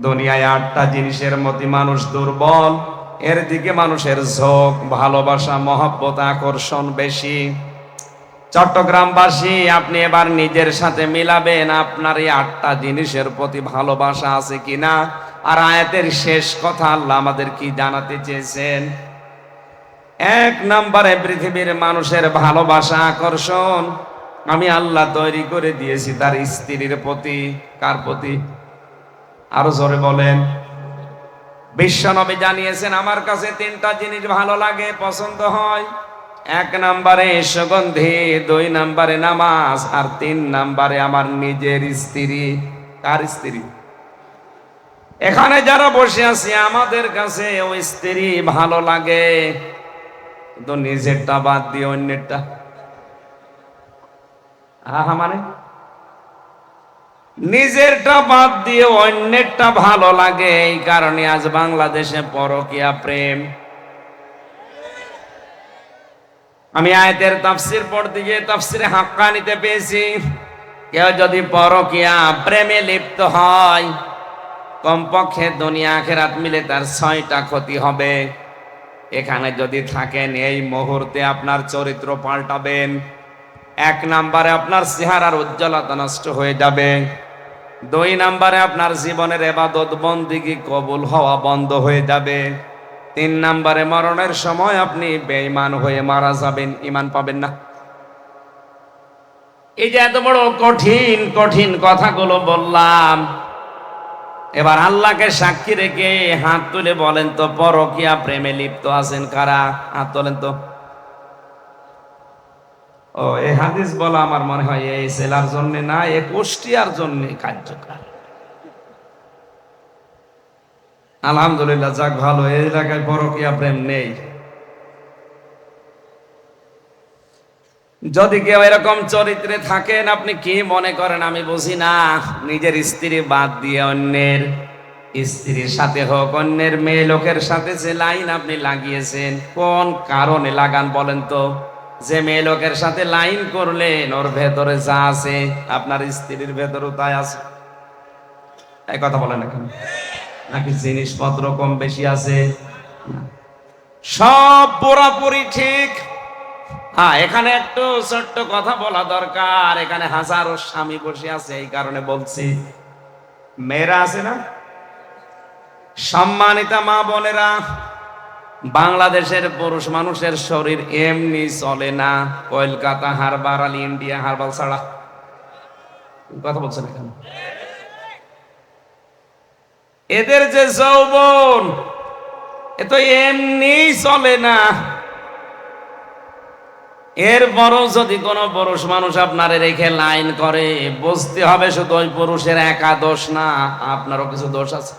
দুনিয়ায় 8টা জিনিসের মধ্যে মানুষ দুর্বল, এর দিকে মানুষের ঝোঁক, ভালোবাসা, মহব্বত, আকর্ষণ বেশি। চট্টগ্রামবাসী, আপনি এবার নিজের সাথে মিলাবেন আপনার এই 8টা জিনিসের প্রতি ভালোবাসা আছে কিনা। আর আয়াতের শেষ কথা আল্লাহ আমাদের কি জানাতে চেয়েছেন? 1 নম্বরে পৃথিবীর মানুষের ভালোবাসা, আকর্ষণ আমি আল্লাহ তৈরি করে দিয়েছি তার স্ত্রীর প্রতি। কার প্রতি? আরো জোরে বলেন। বিশ্বনবী জানিয়েছেন, আমার কাছে 3টা জিনিস ভালো লাগে, পছন্দ হয়। 1 নম্বরে সুগন্ধি, 2 নম্বরে নামাজ, আর 3 নম্বরে আমার নিজের স্ত্রী। কার স্ত্রী? এখানে যারা বসে আছি আমাদের কাছে ওই স্ত্রী ভালো লাগে, কিন্তু নিজেরটা বাদ দিয়ে অন্যেরটা। মানে নিজেরটা বাদ দিয়ে অন্যেরটা ভালো লাগে। এই কারণে আজ বাংলাদেশে পরকীয়া প্রেম। আমি আয়াতের তাফসীর পড়তে গিয়ে তাফসীরে হাক্কানিতে পেয়েছি, কেউ যদি পরকীয়া প্রেমে লিপ্ত হয় কমপক্ষে দুনিয়া আখিরাত মিলে তার 6টা ক্ষতি হবে। এখানে যদি থাকেন এই মুহূর্তে আপনার চরিত্র পাল্টাবেন। 1 নম্বরে আপনার চেহারার উজ্জ্বলতা নষ্ট হয়ে যাবে। 2 নম্বরে আপনার জীবনের ইবাদত বন্দেগী কবুল হওয়া বন্ধ হয়ে যাবে। 3 নম্বরে মরণের সময় আপনি বেঈমান হয়ে মারা যাবেন, ঈমান পাবেন না। এই যে এত বড় কঠিন কঠিন কথাগুলো বললাম, এবার আল্লাহকে সাক্ষী রেখে হাত তুলে বলেন তো, পরকীয়া প্রেমে লিপ্ত আছেন কারা? হাত তোলেন তো। ও, এই হাদিস বলা আমার মনে হয় এই জেলার জন্য না, এই কুষ্টিয়ার জন্য কার্যকর। আলহামদুলিল্লাহ, যাক ভালো, এই এলাকায় পরকীয়া প্রেম নেই। যদি কেউ এরকম চরিত্রে থাকেন, আপনি কি মনে করেন আমি বুঝি না? নিজের স্ত্রী বাদ দিয়ে অন্যের স্ত্রীর সাথে হোক, অন্যের মেয়ে লোকের সাথে যে লাইন আপনি লাগিয়েছেন, কোন কারণে লাগান বলেন তো? যে মেয়ে লোকের সাথে লাইন করলেন, ওর ভেতরে যা আছে আপনার স্ত্রীর ভেতরেও তাই আছে। এই কথা বলেন এখন, নাকি জিনিসপত্র কম বেশি আছে? সব পুরোপুরি ঠিক। হ্যাঁ, এখানে একটু ছোট্ট কথা বলা দরকার। এখানে হাজারো স্বামী বসে আছে, এই কারণে বলছি। মেয়েরা আছে না, সম্মানিতা মা বোনেরা, বাংলাদেশের পুরুষ মানুষের শরীর এমনি চলে না, কলকাতা হারবার আলী ইন্ডিয়া হারবাল ছাড়া। কথা বলছেন এখানে, এদের যে যৌবন, এ তো এমনি চলে না। এরপরও যদি কোন পুরুষ মানুষ আপনারে রেখে লাইন করে, বুঝতে হবে শুধু ওই পুরুষের একা দোষ না, আপনারও কিছু দোষ আছে।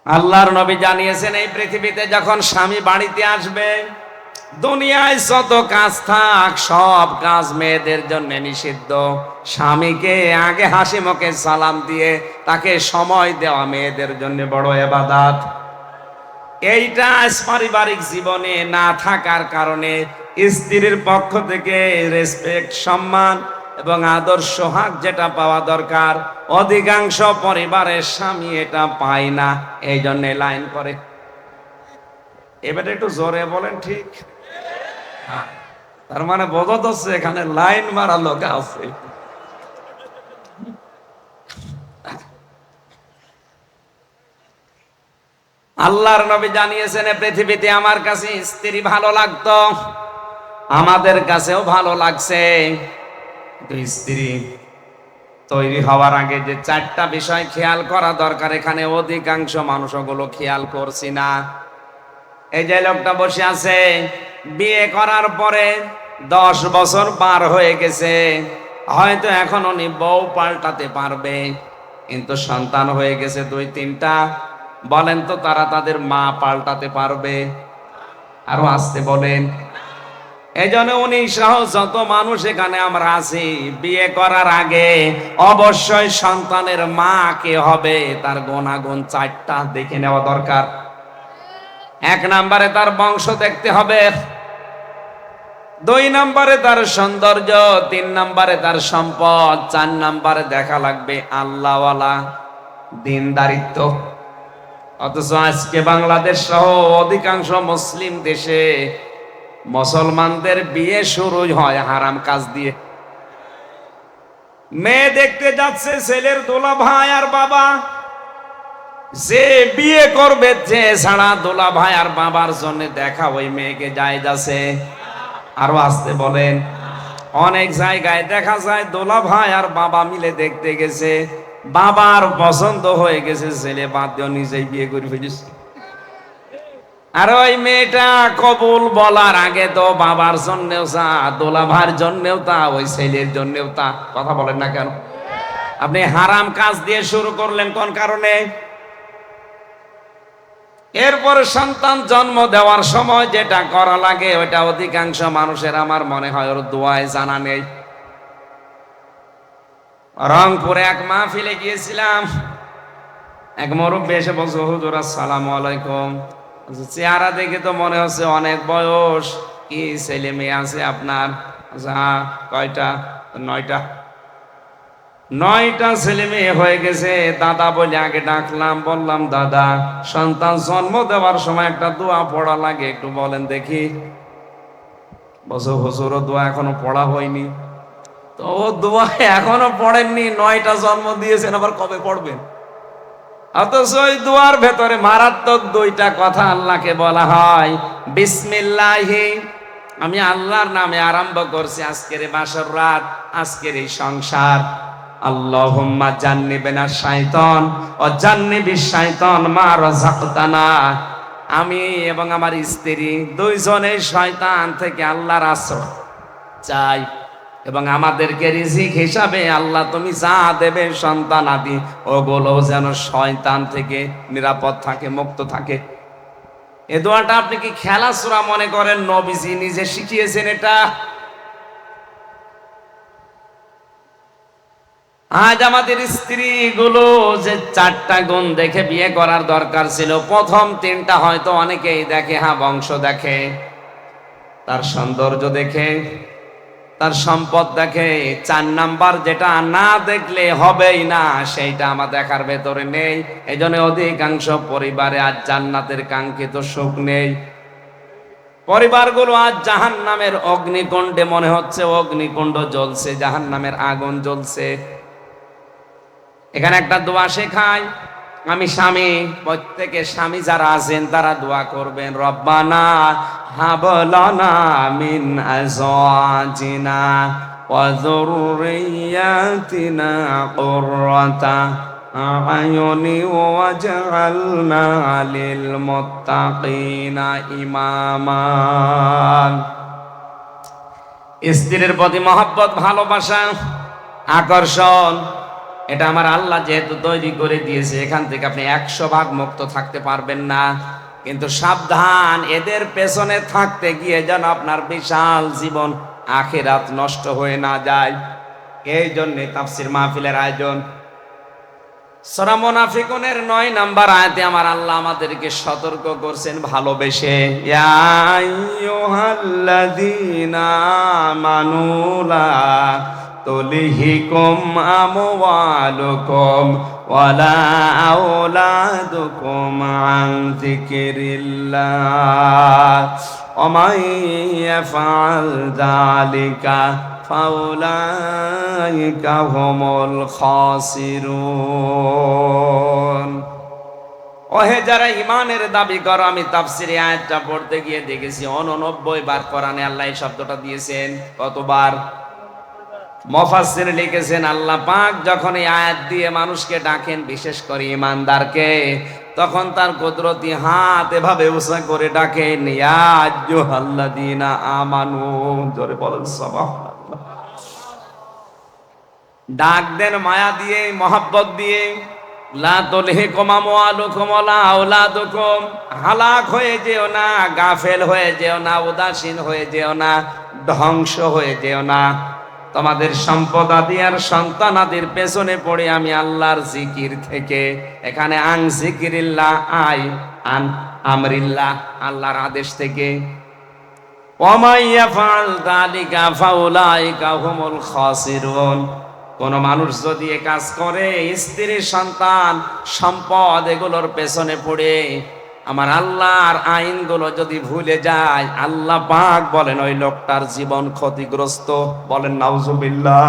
আল্লাহর নবী জানিয়েছেন, এই পৃথিবীতে যখন স্বামী বাড়িতে আসবে, দুনিয়ায় যত কাজ থাক সব কাজ মেয়েদের জন্য নিষিদ্ধ। স্বামীকে আগে হাসি মুখে সালাম দিয়ে তাকে সময় দেওয়া মেয়েদের জন্য বড় ইবাদত। এইটা পারিবারিক জীবনে না থাকার কারণে স্ত্রীর পক্ষ থেকে রেসপেক্ট, সম্মান এবং আদর সোহাগ যেটা পাওয়া দরকার, অধিকাংশ পরিবারের স্বামী এটা পায় না, এই জন্য লাইন করে। এবারে একটু জোরে বলেন, ঠিক? তার মানে বোঝা যাচ্ছে এখানে লাইন মারা লোক আছে। আল্লাহর নবী জানিয়েছেন, পৃথিবীতে আমার কাছে স্ত্রী ভালো লাগতো, আমাদের কাছেও ভালো লাগছে। স্ত্রী তৈরি হওয়ার আগে যে 4টা বিষয় খেয়াল করা দরকার, এখানে অধিকাংশ মানুষ ওগুলো খেয়াল করছি না। এই যে লোকটা বসে আছে, বিয়ে করার পরে 10 বছর পার হয়ে গেছে, হয়তো এখন উনি বউ পাল্টাতে পারবে, কিন্তু সন্তান হয়ে গেছে 2-3টা। বলেন তো, তারা তাদের মা পাল্টাতে পারবে? আরো আসতে বলেন। এই জন্য উনি সহ যত মানুষ এখানে আমরা আছি, বিয়ে করার আগে অবশ্যই সন্তানের মা কে হবে তার গুণাগুণ 4টা দেখে নেওয়া দরকার। 1 নম্বরে তার বংশ দেখতে হবে, 2 নম্বরে তার সৌন্দর্য, 3 নম্বরে তার সম্পদ, 4 নম্বরে দেখা লাগবে আল্লাহওয়ালা দিনদারিত্ব। অথচ আজকে বাংলাদেশ সহ অধিকাংশ মুসলিম দেশে মুসলমানদের বিয়ে শুরু হয় হারাম কাজ দিয়ে। মেয়ে দেখতে যাচ্ছে ছেলের দোলা ভাই আর বাবা, যে বিয়ে করবে যে ছাড়া দোলা ভাই আর বাবার জন্য দেখা ওই মেয়েকে জায়েজ আছে? আরো আসতে বলেন। অনেক জায়গায় দেখা যায় দোলা ভাই আর বাবা মিলে দেখতে গেছে, বাবার পছন্দ হয়ে গেছে, ছেলে বাদ দিয়ে নিজেই বিয়ে করে ফেলেছে। আর ওই মেয়েটা কবুল বলার আগে তো বাবার জন্যেও তা, দোলা ভাইয়ের জন্যেও তা, ওই ছেলের জন্যেও তা। কথা বলেন না কেন? আপনি হারাম কাজ দিয়ে শুরু করলেন কোন কারণে? এরপর সন্তান জন্ম দেওয়ার সময় যেটা করা লাগে, ওইটা অধিকাংশ মানুষের আমার মনে হয় ওর দোয়ায় জানা নেই। রংপুরে এক মাহফিলে গিয়েছিলাম, এক মুরব্বী এসে বলছে, হুজুর আসসালামু আলাইকুম। চেহারা দেখে তো মনে হচ্ছে অনেক বয়স, কি ছেলে মেয়ে আছে আপনার? কয়টা? 9টা। 9টা ছেলে মেয়ে হয়ে গেছে। দাদা বলে আগে ডাকলাম, বললাম দাদা সন্তান জন্ম দেওয়ার সময় একটা দোয়া পড়া লাগে, একটু বলেন দেখি। বছর হুজুরও দোয়া এখনো পড়া হয়নি। তো ও দোয়া এখনো পড়েননি, 9টা জন্ম দিয়েছেন, আবার কবে পড়বেন? অথচ ওই দোয়ার ভেতরে মারাত্মক 2টা কথা আল্লাহকে বলা হয়। বিসমিল্লাহি, আমি আল্লাহর নামে আরম্ভ করছি আজকের এই বাসর রাত, আজকের এই সংসার। আল্লাহুম্মা জান্নিবিনা শাইতান ও জান্নিবিশ শাইতান মা রাযাকতানা, আমি এবং আমার স্ত্রী দুইজনের শয়তান থেকে আল্লাহর আশ্রয় চাই, এবং আমাদেরকে রিজিক হিসাবে আল্লাহ তুমি যা দেবে সন্তান আদি, ওগুলো যেন শয়তান থেকে নিরাপদ থাকে, মুক্ত থাকে। এ দোয়াটা আপনি কি খেলা সূরা মনে করেন? নবীজি নিজে শিখিয়েছেন এটা। আজ আমাদের স্ত্রীগুলো যে 4টা গুণ দেখে বিয়ে করার দরকার ছিল, প্রথম 3টা হয়তো অনেকেই দেখে, হ্যাঁ বংশ দেখে, তার সৌন্দর্য দেখে, তার সম্পদ দেখে। 4 নাম্বার যেটা না দেখলে হবেই না, সেইটা আমার দেখার ভেতরে নেই। এই জন্য অধিকাংশ পরিবারে আজ জান্নাতের কাঙ্ক্ষিত সুখ নেই। পরিবারগুলো আজ জাহান্নামের অগ্নিকুণ্ডে, মনে হচ্ছে অগ্নিকুণ্ড জ্বলছে, জাহান্নামের আগুন জ্বলছে। এখানে একটা দোয়া শেখায়, আমি স্বামী, প্রত্যেকে স্বামী যারা আছেন তারা দোয়া করবেন, রব্বানা হাব লানা মিন আজওয়াজিনা ওয়া যুররিয়াতিনা কুররাতা আ'য়ুনি ওয়াজআলনা লিল মুত্তাকিনা ইমামা। স্ত্রীর প্রতি মহব্বত, ভালোবাসা, আকর্ষণ, এটা আমার আল্লাহ যেহেতু তৈরি করে দিয়েছে, এখান থেকে আপনি 100 ভাগ মুক্ত থাকতে পারবেন না। কিন্তু সাবধান, এদের পেছনে থাকতে গিয়ে যেন আপনার বিশাল জীবন আখিরাত নষ্ট হয়ে না যায়। এই জন্য তাফসীর মাহফিলের আয়োজন। সূরা মুনাফিকুনের 9 নাম্বার আয়াতে আমার আল্লাহ আমাদেরকে সতর্ক করছেন ভালোবেসে, ইয়া আইয়ুহাল্লাযীনা আমানু লা তুলহিকুম আমওয়ালুকুম ওয়ালা আওলাদুকুম আন যিকিরিল্লাহ ওয়া মান ইয়াফআল যালিকা ফাউলাইকা হুমুল খাসিরুন। ওহে যারা ইমানের দাবি করো, আমি তাফসীরে আয়াতটা পড়তে গিয়ে দেখেছি 89 বার কোরআনে আল্লাহ এই শব্দটা দিয়েছেন। কতবার? মুফাসসির লিখেছেন আল্লাহ পাক যখন এই আয়াত দিয়ে মানুষকে ডাকেন, বিশেষ করে ইমানদারকে, তখন তার কুদরতি হাত এভাবে উঁচা করে ডাকেন, ইয়া আইয়ুহাল্লাযীনা আমানু, জোরে বলেন সুবহানাল্লাহ। ডাক দেন মায়া দিয়ে, মহব্বত দিয়ে। লা তুলহিকুম আমওয়ালুকুম ওয়ালা আওলাদুকুম, হালাক হয়ে যেও না, গাফেল হয়ে যেও না, উদাসীন হয়ে যেও না, ধ্বংস হয়ে যেও না। তোমাদের সম্পদ আদি আর সন্তান আদির পেছনে পড়ে আমি আল্লাহর জিকির থেকে, এখানে আন জিকিরিল্লাহ, আই আন আমরিল্লাহ, আল্লাহর আদেশ থেকে। ওয়া মান ইয়াফআল যালিকা ফাউলাইকা হুমুল খাসিরুন। কোন মানুষ যদি এ কাজ করে, স্ত্রী, সন্তান, সম্পদ এগুলোর পেছনে পড়ে আমার আল্লাহর আইনগুলো যদি ভুলে যায়, আল্লাহ পাক বলেন ওই লোকটার জীবন ক্ষতিগ্রস্ত। বলেন নাউজুবিল্লাহ।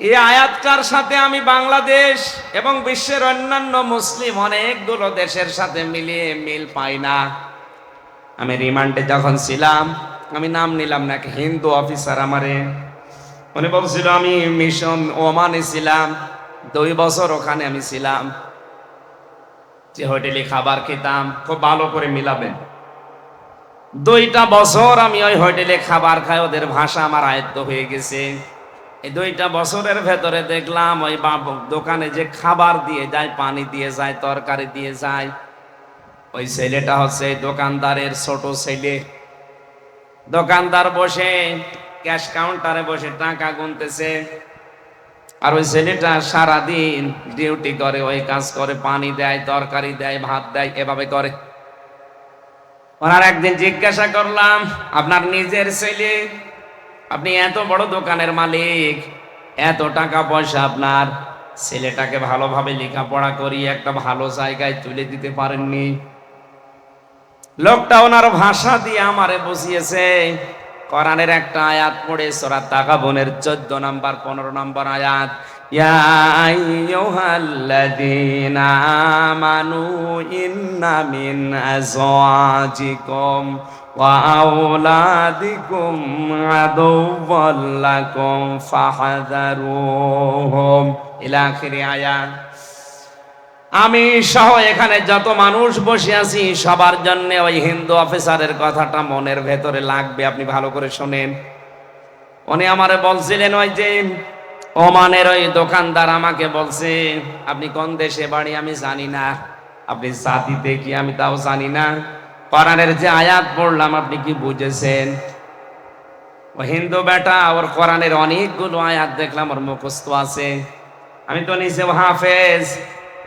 এই আয়াতটার সাথে আমি বাংলাদেশ এবং বিশ্বের অন্যান্য মুসলিম অনেকগুলো দেশের সাথে মিলিয়ে মিল পাই না। আমি রিমান্ডে যখন ছিলাম, আমি নাম নিলাম না, এক হিন্দু অফিসার আমারে উনি বলছিল, আমি মিশন ওমানে ছিলাম 2 বছর, ওখানে আমি ছিলাম, যে হোটেলে খাবার খেতাম, খুব ভালো করে মিলাবেন, 2টা বছর আমি ওই হোটেলে খাবার খাই, ওদের ভাষা আমার আয়ত্ত হয়ে গেছে। এই 2টা বছরের ভেতরে দেখলাম ওই দোকানে যে খাবার দিয়ে যায়, পানি দিয়ে যায়, তরকারি দিয়ে যায়, ওই ছেলেটা হচ্ছে দোকানদারের ছোট ছেলে। দোকানদার বসে ক্যাশ কাউন্টারে বসে টাকা গুনতেছে, আর ওই ছেলেটা সারাদিন ডিউটি করে, ওই কাজ করে, পানি দেয়, তরকারি দেয়, ভাত দেয়, এভাবে করে। ওনার একদিন জিজ্ঞাসা করলাম, আপনার নিজের ছেলে, আপনি এত বড় দোকানের মালিক, এত টাকা পয়সা আপনার, ছেলেটাকে ভালোভাবে লেখাপড়া করিয়ে একটা ভালো জায়গায় তুলে দিতে পারেননি। লোকটা ওনার ভাষা দিয়ে আমারে বুঝিয়েছে। কোরআনের একটা আয়াত পড়ে সূরা তাগাবুনের 14 নম্বর 15 নম্বর আয়াত, ইয়া আইয়ুহাল্লাযীনা আমানু ইন্না মিন আজওয়াজিকুম ওয়া আওলাদিকুম আদুওয়াল লাকুম ফাহযারুহুম ইলা আখিরি আয়াত। আমি সহ এখানে যত মানুষ বসে আছি সবার জন্য ওই হিন্দু অফিসারের কথাটা মনের ভেতরে লাগবে। আপনি ভালো করে শোনেন। উনি আমারে বলছিলেন, ওই যে ওমানের ওই দোকানদার আমাকে বলছে, আপনি কোন দেশে বাড়ি আমি জানি না, আপনি জাতিতে কি আমি তাও জানি না, কোরআনের যে আয়াত পড়লাম আপনি কি বুঝেছেন? ও হিন্দু বেটা, ওর কোরআনের অনেকগুলো আয়াত দেখলাম ওর মুখস্থ আছে। আমি তো নিজে হাফেজ।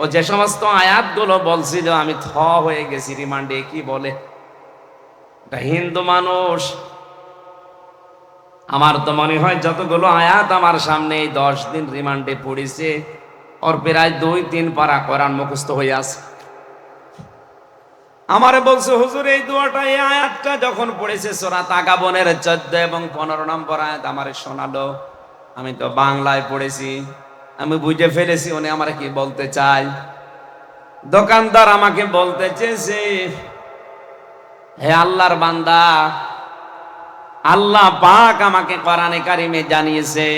ও যে সমস্ত আয়াতগুলো বলছিল আমি থ হয়ে গেছি রিমান্ডে। কি বলে এটা হিন্দু মানুষ? আমার তো মনে হয় যতগুলো আয়াত আমার সামনে 10 দিন রিমান্ডে পড়েছে, ওর প্রায় 2-3 পারা কোরআন মুখস্থ হয়ে আছে। আমারে বলছে, হুজুর এই দোয়াটা, এই আয়াতটা যখন পড়েছে সূরা তাগাবুনের 14 এবং 15 নম্বর আয়াত আমারে শোনালো। আমি তো বাংলায় পড়েছি, আমি বুঝে ফেলেছি উনি আমারে কি বলতে চায়। দোকানদার আমাকে বলতে চেয়েছে, হে আল্লাহর বান্দা, আল্লাহ পাক আমাকে কোরআনে কারিমে জানিয়েছে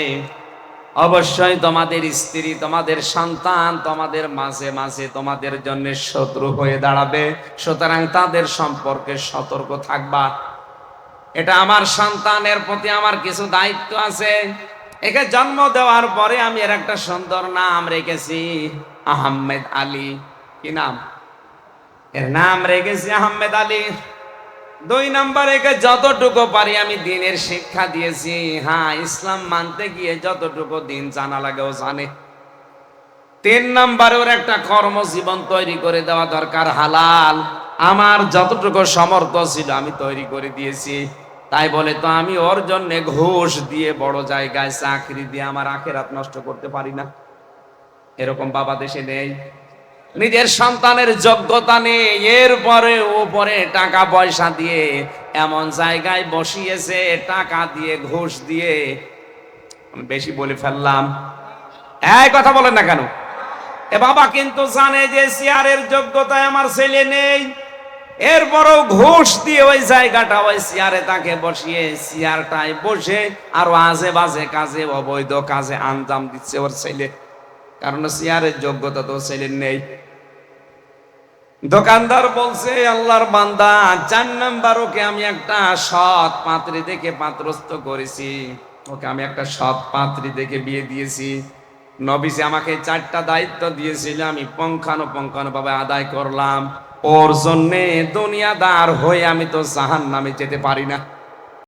অবশ্যই তোমাদের স্ত্রী, তোমাদের সন্তান তোমাদের মাঝে মাঝে তোমাদের জন্য শত্রু হয়ে দাঁড়াবে, সুতরাং তাদের সম্পর্কে সতর্ক থাকবা। এটা আমার সন্তানের প্রতি আমার কিছু দায়িত্ব আছে। একে জন্ম দেওয়ার পরে আমি এর একটা সুন্দর নাম রেখেছি, আহমেদ আলী। কি নাম? এর নাম রেখেছি আহমেদ আলী। 2 নাম্বার, একে যতটুকু পারি আমি দিনের শিক্ষা দিয়েছি। হ্যাঁ, ইসলাম মানতে গিয়ে যতটুকু দিন জানা লাগে ও জানে। 3 নাম্বারে ওর একটা কর্মজীবন তৈরি করে দেওয়া দরকার, হালাল। আমার যতটুকু সামর্থ্য ছিল আমি তৈরি করে দিয়েছি। তাই বলে তো আমি ওর জন্য ঘুষ দিয়ে বড় জায়গায় চাকরি দিয়ে আমার আখিরাত নষ্ট করতে পারি না। এরকম বাবা দেশে নেই। নিজের সন্তানের যোগ্যতা নেই, এরপরে উপরে টাকা পয়সা দিয়ে এমন জায়গায় বসিয়েছে, টাকা দিয়ে ঘুষ দিয়ে। বেশি বলে ফেললাম, এই কথা বলেন না কেন? এ বাবা কিন্তু জানে যে চেয়ারের যোগ্যতায় আমার ছেলে নেই, এরপরও ঘুষ দিয়ে ওই জায়গাটা, ওই চেয়ারে তাকে বসিয়ে চেয়ারটায় বসে আরো আজে বাজে কাজে, অবৈধ কাজে আঞ্জাম দিচ্ছে ওর ছেলে, কারণ চেয়ারের যোগ্যতা তো ছেলের নেই। দোকানদার বলছে, আল্লাহর বান্দা, 4 নাম্বার, ওকে আমি একটা সৎ পাত্রী দেখে পাত্রস্থ করেছি। ওকে আমি একটা সৎ পাত্রী দেখে বিয়ে দিয়েছি। নবীজি আমাকে 4টা দায়িত্ব দিয়েছিল, আমি পুঙ্খানুপুঙ্খানুভাবে আদায় করলাম। ওর জন্যে দুনিয়াদার হয়ে আমি তো জাহান্নামে যেতে পারি না।